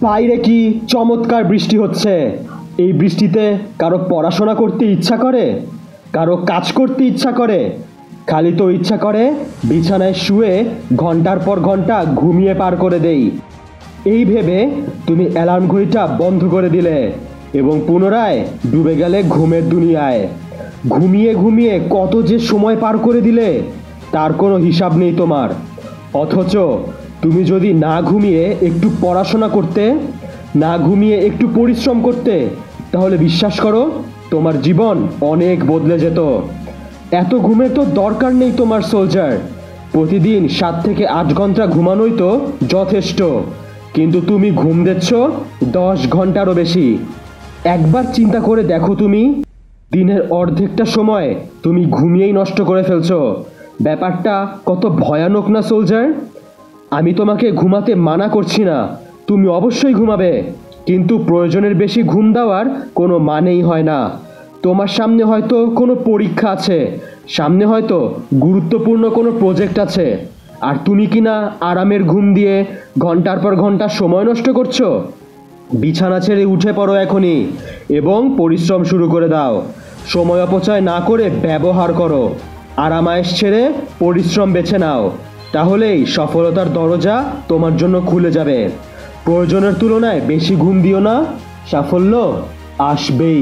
বাইরে কি চমৎকার বৃষ্টি হচ্ছে। এই বৃষ্টিতে কারো পড়াশোনা করতে ইচ্ছা করে, কারো কাজ করতে ইচ্ছা করে, খালি তো ইচ্ছা করে বিছানায় শুয়ে ঘন্টার পর ঘন্টা ঘুমিয়ে পার করে দেই। এই ভেবে তুমি অ্যালার্ম ঘড়িটা বন্ধ করে দিলে এবং পুনরায় ডুবে গেলে ঘুমের দুনিয়ায়। ঘুমিয়ে ঘুমিয়ে কত যে সময় পার করে দিলে তার কোনো হিসাব নেই তোমার। অথচ তুমি যদি না ঘুমিয়ে একটু পড়াশোনা করতে, না ঘুমিয়ে একটু পরিশ্রম করতে, তাহলে বিশ্বাস করো তোমার জীবন অনেক বদলে যেত। এত ঘুমের তো দরকার নেই তোমার সোলজার। প্রতিদিন 7 থেকে 8 ঘন্টা ঘুমানোই তো যথেষ্ট। কিন্তু তুমি ঘুম দিচ্ছ 10 ঘন্টারও বেশি। একবার চিন্তা করে দেখো, তুমি দিনের অর্ধেকটা সময় তুমি ঘুমিয়েই নষ্ট করে ফেলছো। ব্যাপারটা কত ভয়ানক না সোলজার? আমি তোমাকে ঘুমাতে মানা করছি না, তুমি অবশ্যই ঘুমাবে, কিন্তু প্রয়োজনের বেশি ঘুম দেওয়ার কোনো মানেই হয় না। তোমার সামনে হয়তো কোনো পরীক্ষা আছে, সামনে হয়তো গুরুত্বপূর্ণ কোনো প্রজেক্ট আছে, আর তুমি কিনা আরামের ঘুম দিয়ে ঘন্টার পর ঘন্টা সময় নষ্ট করছো। বিছানা ছেড়ে উঠে পড়ো এখনই এবং পরিশ্রম শুরু করে দাও। সময় অপচয় না করে ব্যবহার করো। আরামায়েশ ছেড়ে পরিশ্রম বেছে নাও, তাহলেই সফলতার দরজা তোমার জন্য খুলে যাবে। প্রয়োজনের তুলনায় বেশি ঘুম দিও না, সাফল্য আসবেই।